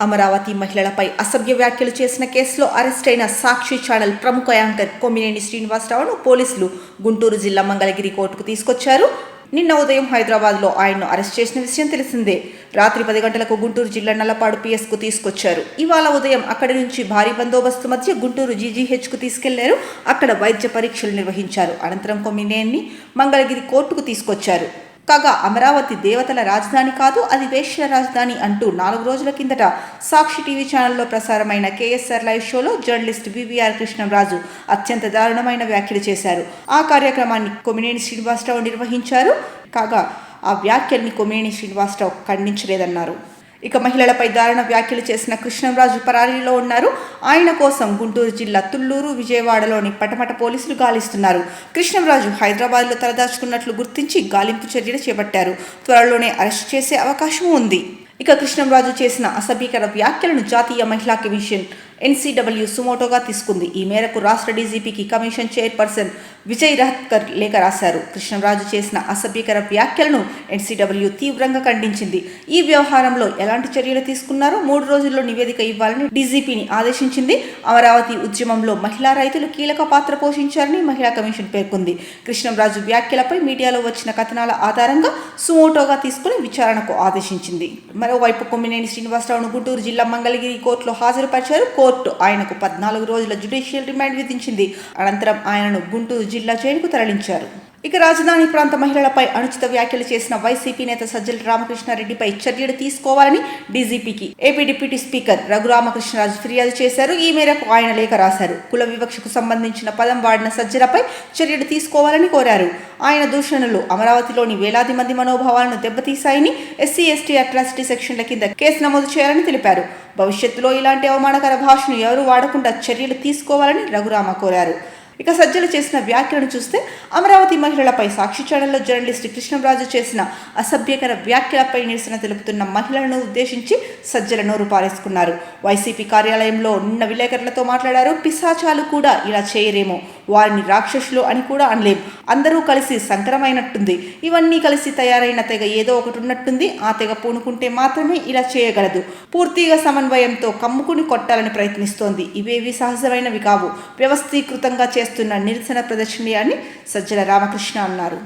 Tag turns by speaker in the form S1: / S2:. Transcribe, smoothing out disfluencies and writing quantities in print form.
S1: అమరావతి మహిళలపై అసభ్య వ్యాఖ్యలు చేసిన కేసులో అరెస్ట్ అయిన సాక్షి ఛానల్ ప్రముఖ యాంకర్ కొమ్మినేని శ్రీనివాసరావును పోలీసులు గుంటూరు జిల్లా మంగళగిరి కోర్టుకు తీసుకొచ్చారు. నిన్న ఉదయం హైదరాబాద్లో ఆయన్ను అరెస్ట్ చేసిన విషయం తెలిసిందే. రాత్రి 10 గంటలకు గుంటూరు జిల్లా నల్లపాడు పిఎస్కు తీసుకొచ్చారు. ఇవాళ ఉదయం అక్కడి నుంచి భారీ బందోబస్తు మధ్య గుంటూరు జీజీహెచ్కు తీసుకెళ్లారు. అక్కడ వైద్య పరీక్షలు నిర్వహించారు. అనంతరం కొమ్మినేని మంగళగిరి కోర్టుకు తీసుకొచ్చారు. కాగా అమరావతి దేవతల రాజధాని కాదు, అది వేశ్యల రాజధాని అంటూ 4 రోజుల కిందట సాక్షి టీవీ ఛానల్లో ప్రసారమైన కేఎస్ఆర్ లైవ్ షోలో జర్నలిస్ట్ వివిఆర్ కృష్ణంరాజు అత్యంత దారుణమైన వ్యాఖ్యలు చేశారు. ఆ కార్యక్రమాన్ని కొమ్మినేని శ్రీనివాసరావు నిర్వహించారు. కాగా ఆ వ్యాఖ్యల్ని కొమ్మినేని శ్రీనివాసరావు ఖండించలేదన్నారు. ఇక మహిళలపై దారుణ వ్యాఖ్యలు చేసిన కృష్ణంరాజు పరారీలో ఉన్నారు. ఆయన కోసం గుంటూరు జిల్లా తుళ్లూరు, విజయవాడలోని పటమట పోలీసులు గాలిస్తున్నారు. కృష్ణంరాజు హైదరాబాద్లో తలదాచుకున్నట్లు గుర్తించి గాలింపు చర్యలు చేపట్టారు. త్వరలోనే అరెస్ట్ చేసే అవకాశం ఉంది. ఇక కృష్ణంరాజు చేసిన అసభ్యకర వ్యాఖ్యలను జాతీయ మహిళా కమిషన్ NCW సుమోటోగా తీసుకుంది. ఈ మేరకు రాష్ట్ర డీజీపీకి కమిషన్ చైర్పర్సన్ విజయ్ రహత్కర్ లేఖ రాశారు. కృష్ణంరాజు చేసిన అసభ్యకర వ్యాఖ్యలను NCW తీవ్రంగా ఖండించింది. ఈ వ్యవహారంలో ఎలాంటి చర్యలు తీసుకున్నారో 3 రోజుల్లో నివేదిక ఇవ్వాలని డీజీపీని ఆదేశించింది. అమరావతి ఉద్యమంలో మహిళా రైతులు కీలక పాత్ర పోషించారని మహిళా కమిషన్ పేర్కొంది. కృష్ణంరాజు వ్యాఖ్యలపై మీడియాలో వచ్చిన కథనాల ఆధారంగా సుమోటోగా తీసుకుని విచారణకు ఆదేశించింది. మరోవైపు కొమ్మినేని శ్రీనివాసరావును గుంటూరు జిల్లా మంగళగిరి కోర్టులో హాజరుపరిచారు. కోర్టు ఆయనకు 14 రోజుల జ్యుడిషియల్ రిమాండ్ విధించింది. అనంతరం ఆయనను గుంటూరు జిల్లా జైలుకు తరలించారు. ఇక రాజధాని ప్రాంత మహిళలపై అనుచిత వ్యాఖ్యలు చేసిన వైసీపీ నేత సజ్జల రామకృష్ణారెడ్డిపై చర్యలు తీసుకోవాలని డీజీపీకి ఏపీ డిప్యూటీ స్పీకర్ రఘురామకృష్ణరాజు ఫిర్యాదు చేశారు. ఈ మేరకు ఆయన లేఖ రాశారు. కుల వివక్షకు సంబంధించిన పదం వాడిన సజ్జలపై చర్యలు తీసుకోవాలని కోరారు. ఆయన దూషణలు అమరావతిలోని వేలాది మంది మనోభావాలను దెబ్బతీశాయని, SC/ST అట్రాసిటీ సెక్షన్ల కింద కేసు నమోదు చేయాలని తెలిపారు. భవిష్యత్తులో ఇలాంటి అవమానకర భాషను ఎవరూ వాడకుండా చర్యలు తీసుకోవాలని రఘురామ కోరారు. ఇక సజ్జలు చేసిన వ్యాఖ్యలను చూస్తే అమరావతి మహిళలపై సాక్షి ఛానల్లో జర్నలిస్ట్ కృష్ణంరాజు చేసిన అసభ్యకర వ్యాఖ్యలపై నిరసన తెలుపుతున్న మహిళలను ఉద్దేశించి సజ్జల నోరు పారేసుకున్నారు. వైసీపీ కార్యాలయంలో నిన్న విలేకరులతో మాట్లాడారు. పిశాచాలు కూడా ఇలా చేయరేమో, వారిని రాక్షసులు అని కూడా అనలేం. అందరూ కలిసి సంకరమైనట్టుంది. ఇవన్నీ కలిసి తయారైన తెగ ఏదో ఒకటి ఉన్నట్టుంది. ఆ తెగ పూనుకుంటే మాత్రమే ఇలా చేయగలదు. పూర్తిగా సమన్వయంతో కమ్ముకుని కొట్టాలని ప్రయత్నిస్తోంది. ఇవేవి సహజమైనవి కావు, వ్యవస్థీకృతంగా చేస్తున్న నిరసన ప్రదర్శన అని సజ్జల రామకృష్ణ అన్నారు.